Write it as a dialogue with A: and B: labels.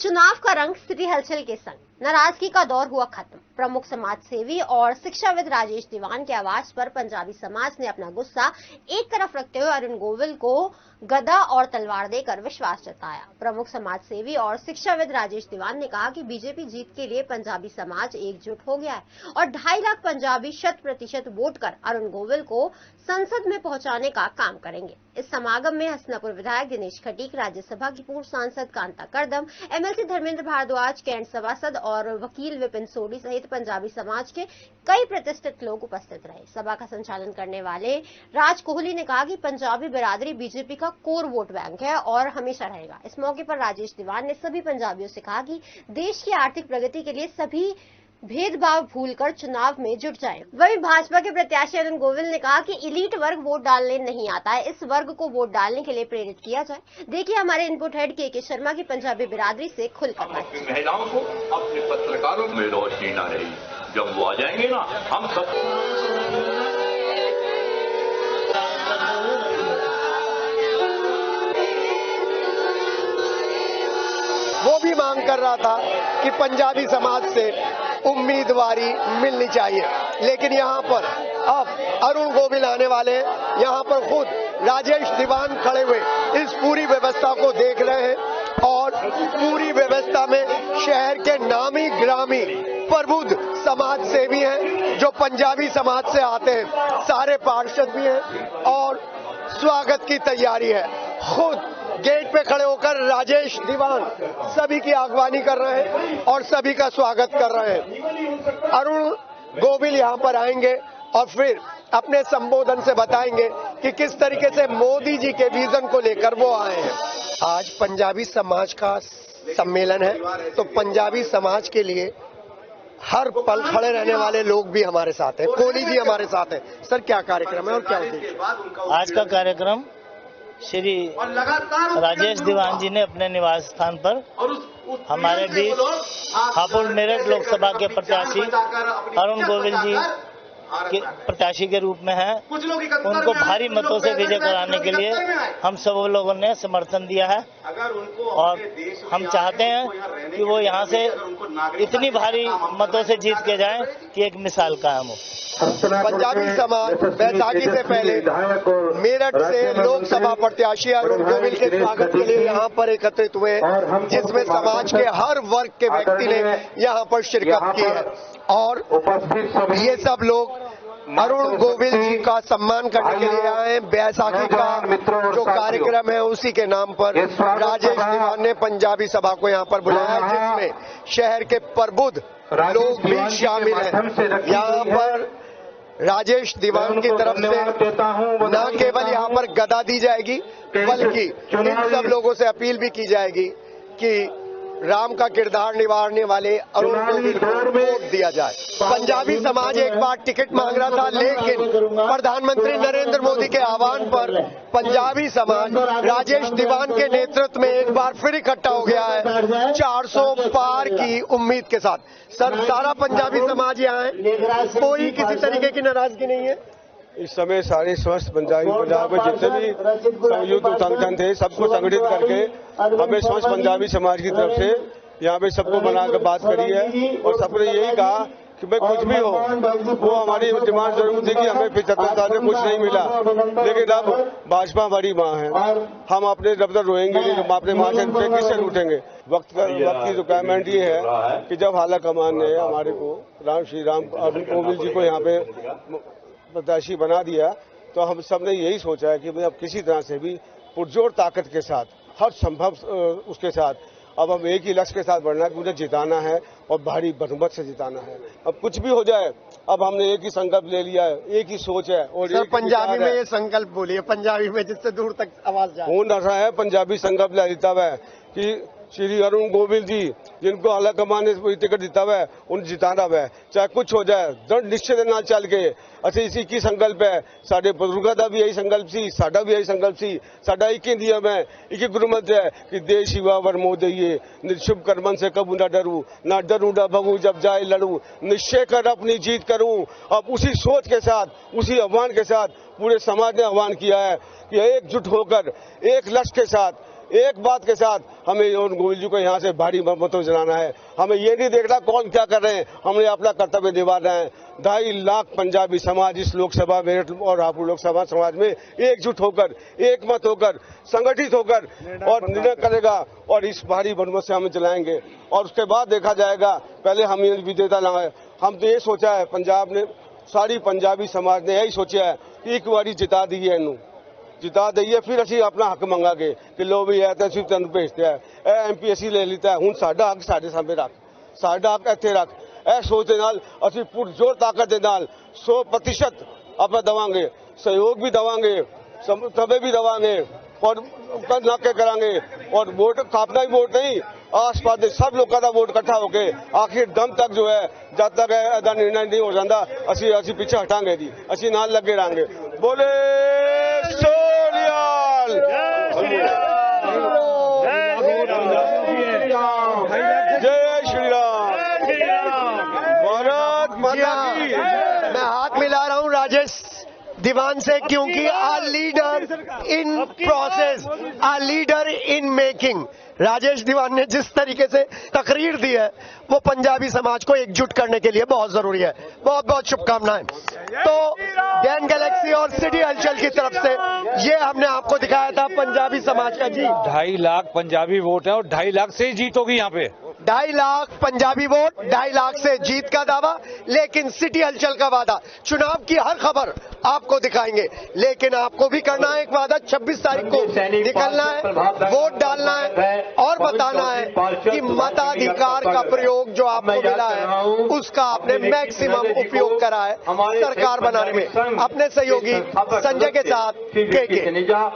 A: चुनाव का रंग सिटी हलचल के संग नाराजगी का दौर हुआ खत्म। प्रमुख समाज सेवी और शिक्षाविद राजेश दीवान के आवाज पर पंजाबी समाज ने अपना गुस्सा एक तरफ रखते हुए अरुण गोविल को गदा और तलवार देकर विश्वास जताया। प्रमुख समाज सेवी और शिक्षाविद राजेश दीवान ने कहा कि बीजेपी जीत के लिए पंजाबी समाज एकजुट हो गया है और 2.5 लाख पंजाबी 100% वोट कर अरुण गोविल को संसद में पहुंचाने का काम करेंगे। इस समागम में हसनापुर विधायक दिनेश खटीक, राज्यसभा की पूर्व सांसद कांता करदम, एमएलसी धर्मेंद्र भारद्वाज, कैंट सभासद और वकील विपिन सोडी सहित पंजाबी समाज के कई प्रतिष्ठित लोग उपस्थित रहे। सभा का संचालन करने वाले राज कोहली ने कहा कि पंजाबी बिरादरी बीजेपी का कोर वोट बैंक है और हमेशा रहेगा। इस मौके पर राजेश दीवान ने सभी पंजाबियों से कहा कि देश की आर्थिक प्रगति के लिए सभी भेदभाव भूलकर चुनाव में जुट जाएं। वहीं भाजपा के प्रत्याशी अरुण गोविल ने कहा कि इलीट वर्ग वोट डालने नहीं आता है, इस वर्ग को वोट डालने के लिए प्रेरित किया जाए। देखिए हमारे इनपुट हेड के शर्मा की पंजाबी बिरादरी से खुलकर बातचीत।
B: महिलाओं को अपने पत्रकारों में रोशनी न रही, जब वो आ जाएंगे ना हम सब
C: वो भी मांग कर रहा था कि पंजाबी समाज से उम्मीदवारी मिलनी चाहिए, लेकिन यहाँ पर अब अरुण गोविल आने वाले हैं। यहाँ पर खुद राजेश दीवान खड़े हुए इस पूरी व्यवस्था को देख रहे हैं और पूरी व्यवस्था में शहर के नामी ग्रामी प्रबुद्ध समाज सेवी हैं जो पंजाबी समाज से आते हैं, सारे पार्षद भी हैं और स्वागत की तैयारी है। खुद गेट पे खड़े होकर राजेश दीवान सभी की अगवानी कर रहे हैं और सभी का स्वागत कर रहे हैं। अरुण गोविल यहाँ पर आएंगे और फिर अपने संबोधन से बताएंगे कि किस तरीके से मोदी जी के विजन को लेकर वो आए हैं। आज पंजाबी समाज का सम्मेलन है, तो पंजाबी समाज के लिए हर पल खड़े रहने वाले लोग भी हमारे साथ हैं। कोहली जी हमारे साथ हैं। सर, क्या कार्यक्रम है और क्या उद्देश्य?
D: आज का कार्यक्रम श्री राजेश दीवान जी ने अपने निवास स्थान पर हमारे बीच हापुड़ मेरठ लोकसभा के प्रत्याशी अरुण गोविल जी के प्रत्याशी के रूप में हैं, उनको भारी मतों से विजय कराने के लिए हम सब लोगों ने समर्थन दिया है और हम चाहते हैं कि वो यहाँ से इतनी भारी मतों से जीत के जाएं कि एक मिसाल कायम हो।
C: पंजाबी समाज बैसाखी से पहले मेरठ से लोकसभा प्रत्याशी अरुण गोविल के स्वागत के लिए यहाँ पर एकत्रित हुए, जिसमें समाज के हर वर्ग के व्यक्ति ने यहाँ पर शिरकत की है और ये सब लोग अरुण गोविल जी का सम्मान करने के लिए आए। बैसाखी का जो कार्यक्रम है उसी के नाम पर राजेश दीवान ने पंजाबी सभा को यहाँ पर बुलाया, जिसमें शहर के प्रबुद्ध लोग भी शामिल हैं। यहाँ पर राजेश दीवान की तरफ से न केवल यहाँ पर गदा दी जाएगी, बल्कि इन सब लोगों से अपील भी की जाएगी कि राम का किरदार निभाने वाले अरुण गोविल को वोट दिया जाए। पंजाबी समाज एक बार टिकट मांग रहा था, लेकिन प्रधानमंत्री नरेंद्र मोदी के आह्वान पर पंजाबी समाज राजेश दीवान के नेतृत्व में एक बार फिर इकट्ठा हो गया है 400 पार की उम्मीद के साथ। सर, सारा पंजाबी समाज यहाँ है, कोई किसी तरीके की नाराजगी नहीं है।
E: इस समय सारे स्वस्थ पंजाब में जितने भी संयुक्त संगठन थे सबको संगठित करके हमें स्वस्थ पंजाबी समाज की तरफ से यहाँ पे सबको बनाकर बात करी है और सबने यही कहा कि भाई कुछ भी हो, वो हमारी डिमांड जरूर थी कि हमें 75 साल में कुछ नहीं मिला, लेकिन अब भाजपा बड़ी माँ है, हम अपने जब तक रोएंगे नहीं, हम अपने माँ से किससे लूटेंगे। वक्त की रिक्वायरमेंट ये है कि जब हाला कमान ने हमारे को श्री राम कोविल जी को यहाँ पे प्रत्याशी बना दिया, तो हम सब ने यही सोचा है कि भाई अब किसी तरह से भी पुरजोर ताकत के साथ, हर संभव उसके साथ अब हम एक ही लक्ष्य के साथ बढ़ना है कि उन्हें जिताना है और भारी बहुमत से जिताना है। अब कुछ भी हो जाए, अब हमने एक ही संकल्प ले लिया है, एक ही सोच है। और
C: सर, पंजाबी में ये संकल्प बोलिए, पंजाबी में जिससे दूर तक आवाज जाए।
E: हो रहा है पंजाबी संकल्प लेता है कि श्री अरुण गोविल जी जिनको आला कमान ने टिकट दिता हुआ है उन्हें जिताना है, चाहे कुछ हो जाए। दृढ़ निश्चय के नाल चल के ਅਸੀਂ इसी की संकल्प है, साडे बुजुर्गों का भी यही संकल्प सी, साडा भी यही संकल्प सी, साडा एक ही नियम है, एक ही गुरुमत है कि देश युवा वर मोह दइए, निशुभ कर्मन से कबू न डरू, ना डरू ना भगू, जब जाए लड़ू, निश्चय कर अपनी जीत करूं। अब उसी सोच के साथ, उसी आह्वान के साथ पूरे समाज ने आह्वान किया है कि एकजुट होकर एक लक्ष्य के साथ एक बात के साथ हमें अरुण गोविल जी को यहाँ से भारी मतों से जलाना है। हमें ये नहीं देखना कौन क्या कर रहे हैं, हमने अपना कर्तव्य निभाना है। 2.5 लाख पंजाबी समाज इस लोकसभा मेरठ और हापुड़ लोकसभा समाज में एकजुट होकर, एक मत होकर, संगठित होकर और निर्णय करेगा और इस भारी बहुमत से हम जलाएंगे। और उसके बाद देखा जाएगा, पहले हम ये विजेता ना है, हम तो ये सोचा है, पंजाब ने सारी पंजाबी समाज ने यही सोचा है कि एक बारी जिता दीए, इनू जिता दईए, फिर ਅਸੀਂ अपना हक मंगांगे कि लो भी है तो ਅਸੀਂ ਤੈਨੂੰ ਭੇਜਦੇ ਆ, ਇਹ MP ਅਸੀਂ ਲੈ ਲਿੱਤਾ, ਹੁਣ ਸਾਡਾ ਹੱਕ ਸਾਡੇ ਸਾਹਮਣੇ ਰੱਖ, ਸਾਡਾ ਹੱਕ ਇੱਥੇ ਰੱਖ। ਇਹ ਸੋਚ ਦੇ ਨਾਲ ਅਸੀਂ ਪੁਰਜ਼ੋਰ ਤਾਕਤ ਦੇ ਨਾਲ 100% ਆਪਾਂ देवांगे, सहयोग भी देवांगे, समर्थन भी देवांगे और नाके करांगे। और वोट कापना ही वोट नहीं, आस पास के सब लोगों का वोट इकट्ठा होके आखिर दम तक जो है, जब तक ऐसा निर्णय नहीं हो जाता ਅਸੀਂ पीछे हटांगे जी, ਅਸੀਂ ਨਾਲ लगे रहेंगे। बोले सोनियाल जय श्री राम, भारत माता की।
C: मैं हाथ मिला रहा हूं राजेश दीवान से, क्योंकि a leader in process, a leader in making. Rajesh Diwan ने जिस तरीके से तकरीर दी है वो पंजाबी समाज को एकजुट करने के लिए बहुत जरूरी है। बहुत बहुत शुभकामनाएं। तो डैन गैलेक्सी और सिटी हलचल की तरफ से ये हमने आपको दिखाया था पंजाबी समाज का जी।
F: 2.5 लाख पंजाबी वोट है और 2.5 लाख से ही जीत होगी यहाँ पे।
C: 2.5 लाख पंजाबी वोट, 2.5 लाख से जीत का दावा। लेकिन सिटी हलचल का वादा, चुनाव की हर खबर आपको दिखाएंगे, लेकिन आपको भी करना है एक वादा। 26 तारीख को निकलना है, वोट डालना है और बताना है कि मताधिकार का प्रयोग जो आपको मिला है उसका आपने मैक्सिमम उपयोग करा है सरकार बनाने में। अपने सहयोगी संजय के साथ के